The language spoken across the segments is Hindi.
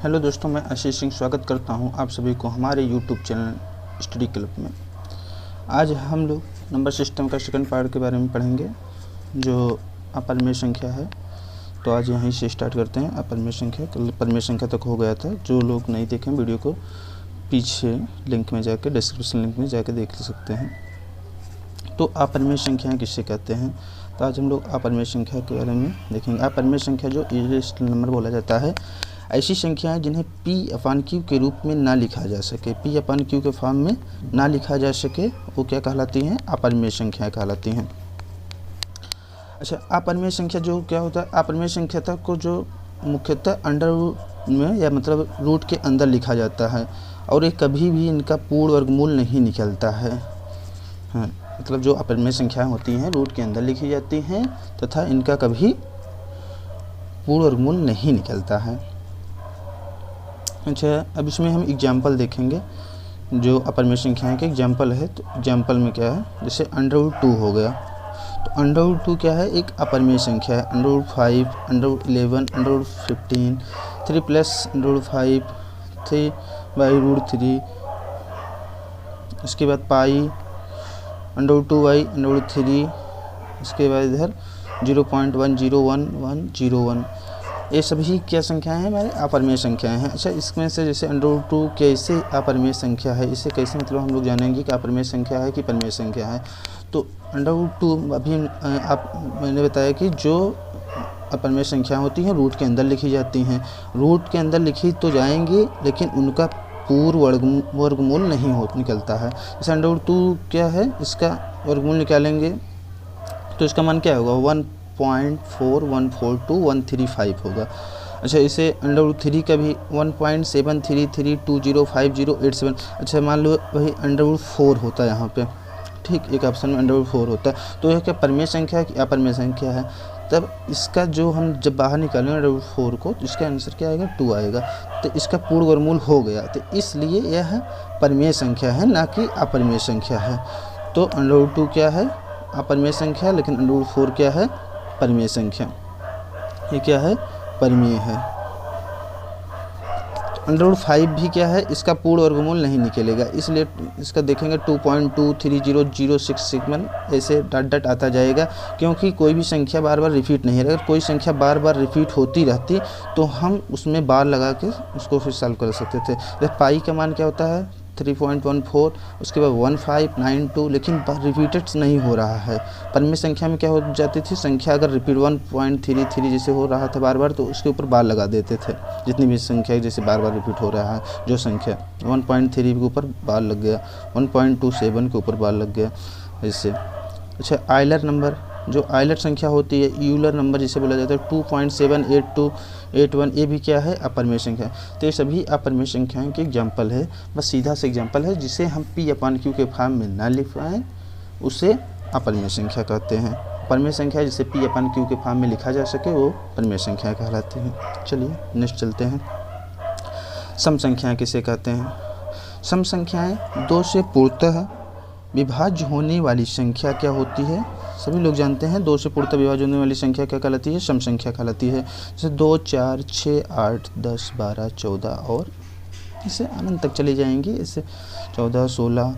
हेलो दोस्तों, मैं आशीष सिंह स्वागत करता हूं आप सभी को हमारे यूट्यूब चैनल स्टडी क्लब में। आज हम लोग नंबर सिस्टम का सेकंड पार्ट के बारे में पढ़ेंगे जो अपरिमेय संख्या है। तो आज यहीं से स्टार्ट करते हैं। अपरिमेय संख्या, कल परिमेय संख्या तक हो गया था। जो लोग नहीं देखें वीडियो को पीछे लिंक में जाकर, डिस्क्रिप्शन लिंक में जाकर देख सकते हैं। तो अपरिमेय संख्याएँ किससे कहते हैं, तो आज हम लोग अपरिमेय संख्या के बारे में देखेंगे। अपरिमेय संख्या जो इरेशनल नंबर बोला जाता है, ऐसी संख्याएं जिन्हें P/Q के रूप में ना लिखा जा सके, P/Q के फॉर्म में ना लिखा जा सके, वो क्या कहलाती हैं? अपरिमेय संख्याएं कहलाती हैं। अच्छा, अपरिमेय संख्या जो क्या होता है, अपरिमेय संख्या तक को जो मुख्यतः अंडर में या मतलब रूट के अंदर लिखा जाता है और ये कभी भी इनका पूर्ण वर्गमूल नहीं निकलता है। हाँ, मतलब जो अपरिमेय संख्याएं होती हैं रूट के अंदर लिखी जाती हैं तथा इनका कभी पूर्ण वर्गमूल नहीं निकलता है। अच्छा, अब इसमें हम एग्जाम्पल देखेंगे जो अपरिमेय संख्याएं के एग्जाम्पल है। तो एग्जाम्पल में क्या है, जैसे √2 हो गया, तो √2 क्या है? एक अपरिमेय संख्या है। √5, √11, √15, 3 + √5, 3/√3, इसके बाद पाई, √2y, √3, इसके बाद इधर 0.101101, ये सभी क्या संख्याएं हैं? हमारे अपरिमेय संख्याएं हैं। अच्छा, इसमें से जैसे √2 कैसे अपरिमेय संख्या है, इसे कैसे मतलब हम लोग जानेंगे कि अपरिमेय संख्या है कि परिमेय संख्या है। तो √2 अभी मैंने बताया कि जो अपरिमेय संख्या होती हैं रूट के अंदर लिखी जाती हैं। रूट के अंदर लिखी तो जाएंगी लेकिन उनका पूर्ण वर्गमूल नहीं निकलता है। जैसे √2 क्या है, इसका वर्गमूल निकालेंगे तो इसका मान क्या होगा? 1.4142135 होगा। अच्छा, इसे √3 का भी 1.733205087। अच्छा, मान लो वही √4 होता है यहाँ पे, ठीक, एक ऑप्शन में √4 होता है। तो यह क्या परिमेय संख्या है कि अपरिमेय संख्या है? तब इसका जो हम जब बाहर निकालेंगे √4 को, तो इसका आंसर क्या आएगा? 2 आएगा। तो इसका पूर्ण वर्गमूल हो गया, तो इसलिए यह परिमेय संख्या है ना कि अपरिमेय संख्या है। तो √2 क्या है? अपरिमेय संख्या, लेकिन √4 क्या है? परिमेय संख्या। ये क्या है? परिमेय है। √5 भी क्या है? इसका पूर्ण वर्गमूल नहीं निकलेगा, इसलिए इसका देखेंगे 2.230066 ऐसे डॉट डॉट आता जाएगा, क्योंकि कोई भी संख्या बार बार रिपीट नहीं है। अगर कोई संख्या बार बार रिपीट होती रहती तो हम उसमें बार लगा के उसको फिर सॉल्व कर सकते थे। जैसे पाई का मान क्या होता है? 3.14, उसके बाद 1592, लेकिन रिपीटेड नहीं हो रहा है। परिमेय संख्या में क्या हो जाती थी, संख्या अगर रिपीट 1.33 जैसे हो रहा था बार बार, तो उसके ऊपर बार लगा देते थे। जितनी भी संख्या जैसे बार बार रिपीट हो रहा है, जो संख्या 1.3 के ऊपर बार लग गया, 1.27 के ऊपर बार लग गया, ऐसे। अच्छा, आयलर नंबर, जो आयलर संख्या होती है, यूलर नंबर जिसे बोला जाता है, 2.78281, ये भी क्या है? अपरिमेय संख्या। तो ये सभी अपरिमेय संख्याओं के एग्जाम्पल है। बस सीधा से एग्जाम्पल है, जिसे हम P/Q के फॉर्म में ना लिख पाएँ उसे अपरिमेय संख्या कहते हैं। परिमेय संख्या जिसे P/Q के फॉर्म में लिखा जा सके वो परिमेय संख्या कहलाती है। चलिए नेक्स्ट चलते हैं। सम संख्याएँ किसे कहते हैं? सम संख्याएँ 2 से पूर्णतः विभाज्य होने वाली संख्या क्या होती है? सभी लोग जानते हैं 2 से पूर्णतः विभाज्य होने वाली संख्या क्या कहलाती है? सम संख्या कहलाती है। जैसे 2, 4, 6, 8, 10, 12, 14 और इसे अनंत तक चली जाएंगी। इससे 14, 16,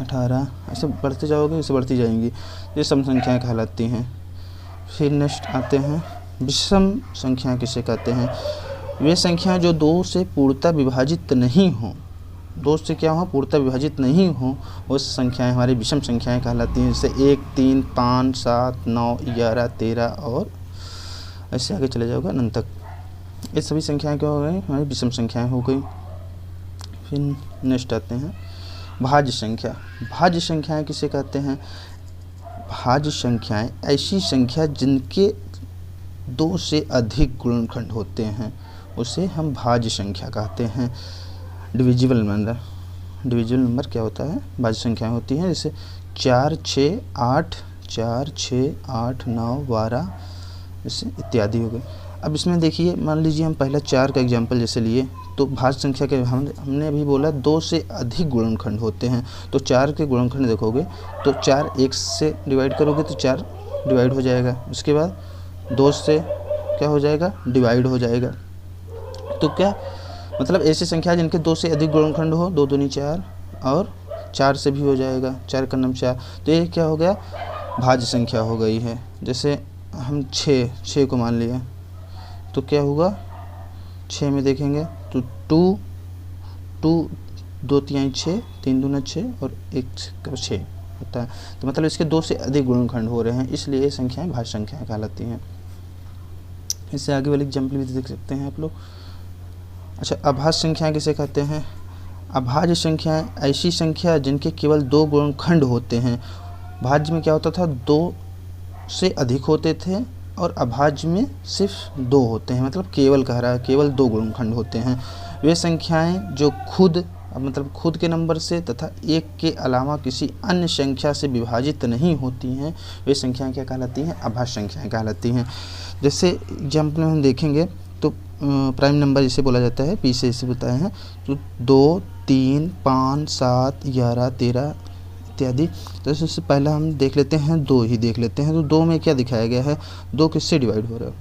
18 ऐसे बढ़ते जाओगे, इसे बढ़ती जाएंगी, ये सम संख्याएँ कहलाती हैं। फिर नेक्स्ट आते हैं विषम संख्याएँ किसे कहते हैं? वे संख्याएँ जो 2 से पूर्णतः विभाजित नहीं हों, 2 से क्या हो? पूर्णतः विभाजित नहीं हो, वो संख्याएं हमारी विषम संख्याएं कहलाती हैं। जैसे 1, 3, 5, 7, 9, 11, 13 और ऐसे आगे चले जाओगे अनंत तक। ये सभी संख्याएं क्या हो गई? हमारी विषम संख्याएं हो गई। फिर नेक्स्ट आते हैं भाज्य संख्या। भाज्य संख्याएं किसे कहते हैं? भाज्य संख्याएं ऐसी संख्या जिनके 2 से अधिक गुणनखंड होते हैं, उसे हम भाज्य संख्या कहते हैं। डिविजिबल नंबर क्या होता है? भाज्य संख्याएं होती हैं, जैसे 4, 6, 8, 4, 6, 8, 9, 12 जैसे इत्यादि हो गए। अब इसमें देखिए, मान लीजिए हम पहला 4 का एग्जाम्पल जैसे लिए, तो भाज्य संख्या के हमने अभी बोला 2 से अधिक गुणनखंड होते हैं, तो 4 के गुणनखंड देखोगे तो 4 1 से डिवाइड करोगे तो 4 डिवाइड हो जाएगा। उसके बाद 2 से क्या हो जाएगा? डिवाइड हो जाएगा। तो क्या मतलब ऐसी संख्या जिनके 2 से अधिक गुणनखंड हो, 2 दूनी 4 और 4 से भी हो जाएगा, 4 का नाम 4। तो ये क्या हो गया, भाज्य संख्या हो गई है। जैसे हम 6 को मान लिया तो क्या होगा, 6 में देखेंगे तो 2 2 3 6, 3 दूना 6 और 1 का 6 होता है। तो मतलब इसके 2 से अधिक गुणनखंड हो रहे हैं, इसलिए ये संख्याएं भाज्य संख्याएं कहलाती हैं। इससे आगे वाली एग्जाम्पल भी देख सकते हैं आप लोग। अच्छा, अभाज्य संख्याएं किसे कहते हैं? अभाज्य संख्याएं ऐसी संख्या जिनके केवल 2 गुणनखंड होते हैं। भाज्य में क्या होता था, 2 से अधिक होते थे और अभाज्य में सिर्फ 2 होते हैं, मतलब केवल कह रहा है, केवल 2 गुणनखंड होते हैं। वे संख्याएं जो खुद के नंबर से तथा 1 के अलावा किसी अन्य संख्या से विभाजित नहीं होती हैं, वे संख्याएं क्या कहलाती हैं? अभाज्य संख्याएं कहलाती हैं। जैसे एग्जाम्पल में हम देखेंगे तो प्राइम नंबर जिसे बोला जाता है, पीछे इसे बताए हैं, तो 2 3 5 7 11 13 इत्यादि। तो इससे पहले हम देख लेते हैं 2 ही देख लेते हैं। तो 2 में क्या दिखाया गया है, 2 किससे डिवाइड हो रहा है?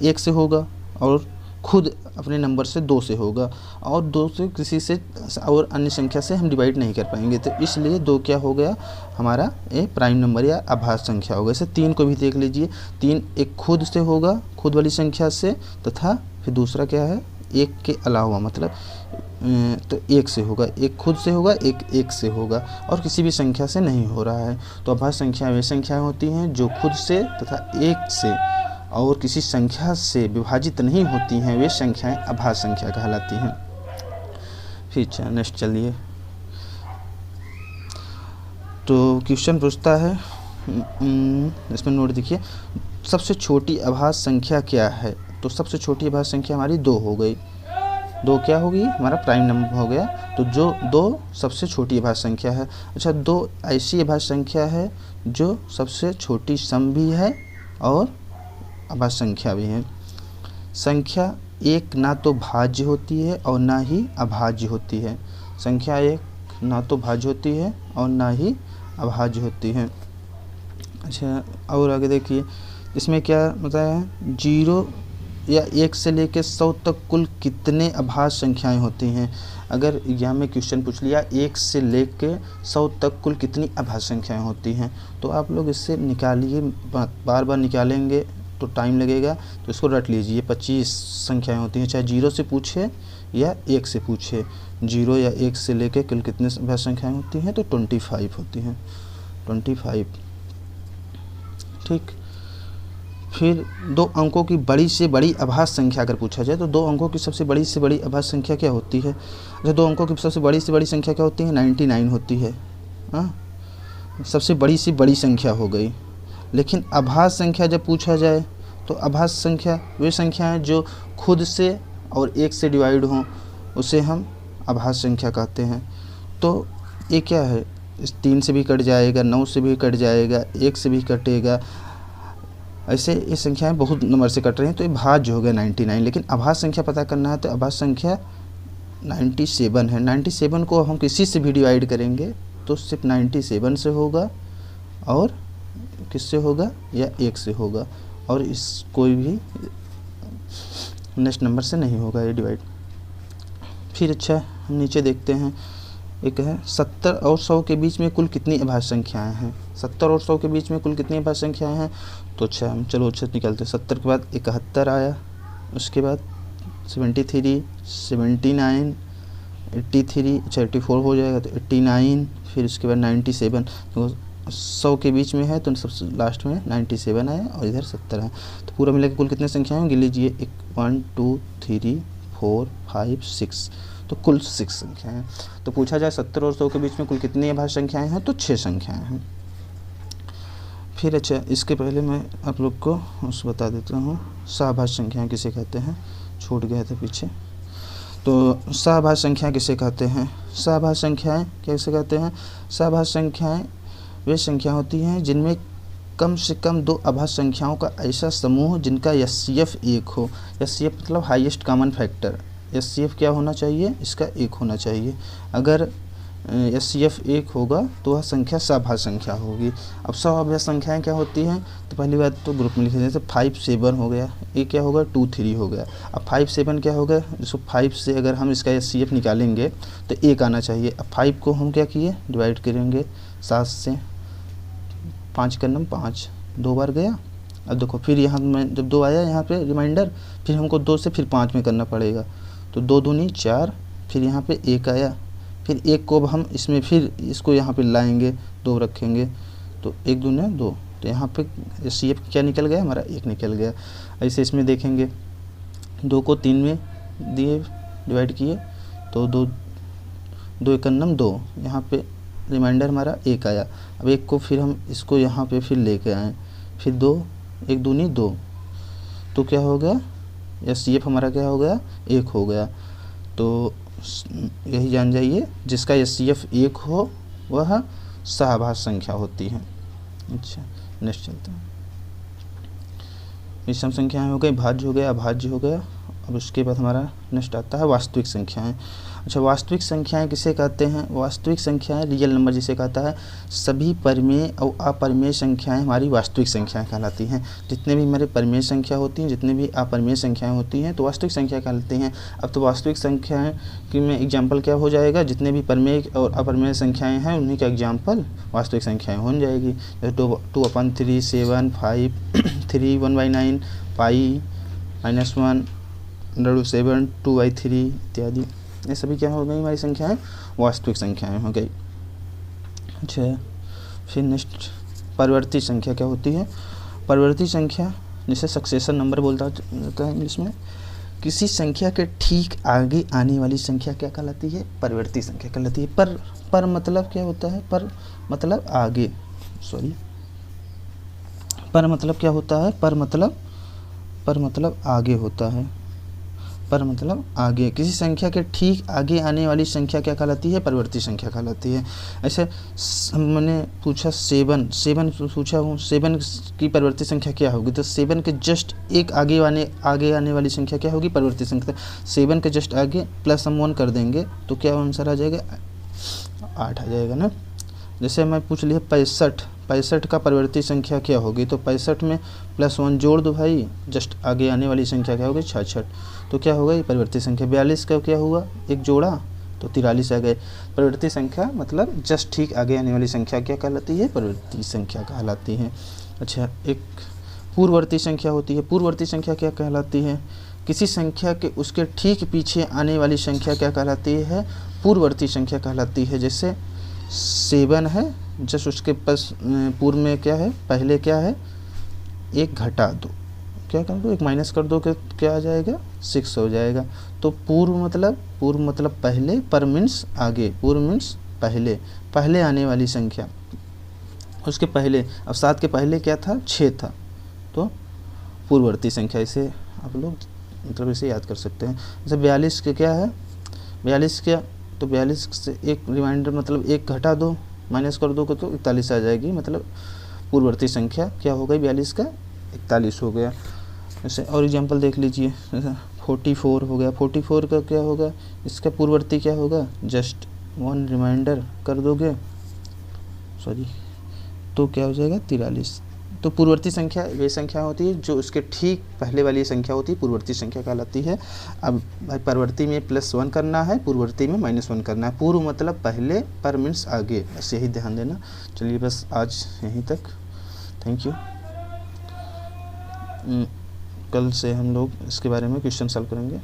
1 से होगा और खुद अपने नंबर से 2 से होगा, और 2 से किसी से और अन्य संख्या से हम डिवाइड नहीं कर पाएंगे, तो इसलिए 2 क्या हो गया हमारा, एक प्राइम नंबर या अभाज्य संख्या होगा। जैसे 3 को भी देख लीजिए, 3 एक खुद से होगा, खुद वाली संख्या से, तथा फिर दूसरा क्या है, 1 के अलावा, मतलब तो 1 से होगा, एक खुद से होगा, एक 1 से होगा, और किसी भी संख्या से नहीं हो रहा है। तो अभाज्य संख्याएं वे संख्याएं होती हैं जो खुद से तथा 1 से और किसी संख्या से विभाजित नहीं होती हैं, वे संख्याएं अभाज्य संख्या कहलाती हैं। फिर नेक्स्ट चलिए, तो क्वेश्चन पूछता है, इसमें नोट देखिए, सबसे छोटी अभाज्य संख्या क्या है? तो सबसे छोटी अभाज्य संख्या हमारी 2 हो गई। 2 क्या होगी, हमारा प्राइम नंबर हो गया। तो जो 2 सबसे छोटी अभाज्य संख्या है। अच्छा, 2 ऐसी अभाज्य संख्या है जो सबसे छोटी सम भी है और अभाज्य संख्या भी है। संख्या 1 ना तो भाज्य होती है और ना ही अभाज्य होती है। संख्या 1 ना तो भाज्य होती है और ना ही अभाज्य होती है। अच्छा, और आगे देखिए, इसमें क्या बताया है, 0 या 1 से लेकर 100 तक कुल कितने अभाज्य संख्याएं होती हैं? अगर एग्जाम में क्वेश्चन पूछ लिया 1 से लेकर 100 तक कुल कितनी अभाज्य संख्याएं होती हैं, तो आप लोग इससे निकालिए, बार बार निकालेंगे तो टाइम लगेगा, तो इसको रट लीजिए। 25 संख्याएं होती हैं, चाहे 0 से पूछे या 1 से पूछे। 0 या 1 से लेकर कुल कितने अभाज्य संख्याएं होती हैं? तो 25 होती हैं, 25। ठीक। फिर 2 अंकों की बड़ी से बड़ी अभाज्य संख्या अगर पूछा जाए, तो 2 अंकों की सबसे बड़ी से बड़ी अभाज्य संख्या क्या होती है? अच्छा, 2 अंकों की सबसे बड़ी से बड़ी संख्या क्या होती है? 99 होती है। हाँ, सबसे बड़ी से बड़ी संख्या हो गई। लेकिन अभाज्य संख्या जब पूछा जाए, तो अभाज्य संख्या वे संख्याएं जो खुद से और 1 से डिवाइड हों, उसे हम अभाज्य संख्या कहते हैं। तो ये क्या है, इस 3 से भी कट जाएगा, 9 से भी कट जाएगा, 1 से भी कटेगा, ऐसे ये संख्याएं बहुत नंबर से कट रही हैं, तो ये भाज्य हो गया 99। लेकिन अभाज्य संख्या पता करना है, तो अभाज्य संख्या 97 है। 97 को हम किसी से भी डिवाइड करेंगे तो सिर्फ 97 से होगा, और किससे होगा, या 1 से होगा, और इस कोई भी नेक्स्ट नंबर से नहीं होगा ये डिवाइड। फिर अच्छा, हम नीचे देखते हैं, एक है 70 और 100 के बीच में कुल कितनी अभाज्य संख्याएं हैं? 70 और 100 के बीच में कुल कितनी अभाज्य संख्याएं हैं? तो अच्छा, हम चलो अच्छा निकालते हैं। 70 के बाद 71 आया, उसके बाद 73, 79, 83, अच्छा 84 हो जाएगा, तो 89, फिर उसके बाद 97। तो 100 के बीच में है तो सबसे लास्ट में 97 आया और इधर 70 है। तो पूरा मिलाकर कुल कितने संख्याएं होंगी? लीजिए, 1 2 3 4 5 6, तो कुल 6 संख्याएं हैं। तो पूछा जाए 70 और 100 के बीच में कुल कितनी अभाज्य संख्याएं हैं? तो 6 संख्याएं हैं। फिर अच्छा, इसके पहले मैं आप लोग को उस बता देता हूँ, सहभाज्य संख्याएं किसे कहते हैं, छूट गया था पीछे। तो सहभाज्य संख्या किसे कहते हैं? सहभाज्य संख्याएं कैसे कहते हैं? सहभाज्य संख्याएं वे संख्या होती हैं जिनमें कम से कम 2 अभाज्य संख्याओं का ऐसा समूह जिनका एचसीएफ 1 हो। एचसीएफ मतलब हाईएस्ट कॉमन फैक्टर। एचसीएफ क्या होना चाहिए? इसका 1 होना चाहिए। अगर HCF 1 होगा तो वह संख्या सभाज्य संख्या होगी। अब सभाज्य संख्याएं क्या होती हैं, तो पहली बात तो ग्रुप में लिखे, जैसे 5 7 हो गया, ये क्या होगा 2 3 हो गया। अब 5 7 क्या होगा, जैसे 5 से अगर हम इसका HCF निकालेंगे तो 1 आना चाहिए। अब 5 को हम क्या किए, डिवाइड करेंगे 7 से, 5 का नम 5, 2 बार गया। अब देखो फिर यहाँ में जब 2 आया यहाँ पे रिमाइंडर, फिर हमको 2 से फिर 5 में करना पड़ेगा, तो 2 दूनी 4, फिर यहाँ पे 1 आया, फिर 1 को अब हम इसमें फिर इसको यहाँ पे लाएंगे, 2 रखेंगे, तो 1 दूना 2, तो यहाँ पे HCF क्या निकल गया हमारा 1 निकल गया। ऐसे इसमें देखेंगे 2 को 3 में दिए डिवाइड किए तो 2 2 1 नम 2, यहाँ पे रिमाइंडर हमारा 1 आया। अब 1 को फिर हम इसको यहाँ पे फिर लेके आए, फिर 2 1 दूनी 2, तो क्या हो गया HCF हमारा क्या हो गया 1 हो गया। तो यही जान जाइए, जिसका HCF 1 हो वह सभाज्य संख्या होती है। अच्छा नेक्स्ट चलते हैं। विषम संख्याएं हो गई, भाज्य हो गया, अभाज्य हो गया। अब उसके बाद हमारा नेक्स्ट आता है वास्तविक संख्याएं। अच्छा वास्तविक संख्याएं किसे कहते हैं, वास्तविक संख्याएं रियल नंबर जिसे कहता है। सभी परिमेय और अपरिमेय संख्याएं हमारी वास्तविक संख्याएं कहलाती हैं। जितने भी हमारे परिमेय संख्या होती हैं, जितने भी अपरिमेय संख्याएं होती हैं तो वास्तविक संख्या कहलाती हैं। अब तो वास्तविक संख्याएं की में एग्जाम्पल क्या हो जाएगा, जितने भी परिमेय और अपरिमेय संख्याएँ हैं उन्हीं का एग्जाम्पल वास्तविक संख्याएँ हो जाएगी। जैसे 2/3 7 5 3 1/9 पाई -1 √7 2/3 इत्यादि, ये सभी क्या हो गई हमारी संख्याएं वास्तविक संख्याएं हो गई। अच्छा फिर नेक्स्ट परिवर्ती संख्या क्या होती है। परिवर्ती संख्या जिसे सक्सेशन नंबर बोलता है इंग्लिश में, किसी संख्या के ठीक आगे आने वाली संख्या क्या कहलाती है, परिवर्ती संख्या कहलाती है। पर मतलब क्या होता है, पर मतलब आगे, पर मतलब क्या होता है, पर मतलब आगे होता है। पर मतलब आगे, किसी संख्या के ठीक आगे आने वाली संख्या क्या कहलाती है, परिवर्ती संख्या कहलाती है। ऐसे मैंने पूछा 7 पूछा हूँ, 7 की परिवर्ती संख्या क्या होगी, तो 7 के जस्ट एक आगे आने वाली संख्या क्या होगी, परिवर्ती संख्या। 7 के जस्ट आगे प्लस हम 1 कर देंगे तो क्या आंसर आ जाएगा 8 आ जाएगा ना। जैसे मैं पूछ लिया 65 का परिवर्ती संख्या क्या होगी, तो 65 में +1 जोड़ दो भाई, जस्ट आगे आने वाली संख्या क्या होगी 66, तो क्या होगा ये परिवर्ती संख्या। 42 का क्या हुआ, एक जोड़ा तो 43 आ गए। परिवर्ती संख्या मतलब जस्ट ठीक आगे आने वाली संख्या क्या कहलाती है, परिवर्ती संख्या कहलाती है। अच्छा एक पूर्ववर्ती संख्या होती है। पूर्ववर्ती संख्या क्या कहलाती है, किसी संख्या के उसके ठीक पीछे आने वाली संख्या क्या कहलाती है, पूर्ववर्ती संख्या कहलाती है। जैसे 7 है, जस्ट उसके पास पूर्व में क्या है, पहले क्या है, 1 घटा दो, क्या कर दो 1 माइनस कर दो, क्या आ जाएगा 6 हो जाएगा। तो पूर्व मतलब पहले, पर मीन्स आगे, पूर्व मीन्स पहले आने वाली संख्या, उसके पहले। अब 7 के पहले क्या था 6 था, तो पूर्ववर्ती संख्या। इसे आप लोग मतलब इसे याद कर सकते हैं। जैसे 42 के क्या है, 42 क्या, तो 42 से एक रिमाइंडर मतलब 1 घटा दो, माइनस कर दो तो 41 आ जाएगी, मतलब पूर्ववर्ती संख्या क्या हो गई 42 का 41 हो गया। जैसे और एग्जांपल देख लीजिए, जैसे 44 हो गया। 44 का क्या होगा, इसका पूर्ववर्ती क्या होगा, जस्ट 1 रिमाइंडर कर दोगे, तो क्या हो जाएगा 43। तो पूर्ववर्ती संख्या वे संख्या होती है जो उसके ठीक पहले वाली संख्या होती है, पूर्ववर्ती संख्या कहलाती है। अब भाई परवर्ती में +1 करना है, पूर्ववर्ती में -1 करना है। पूर्व मतलब पहले, पर मीन्स आगे, बस यही ध्यान देना। चलिए बस आज यहीं तक, थैंक यू। कल से हम लोग इसके बारे में क्वेश्चन सॉल्व करेंगे।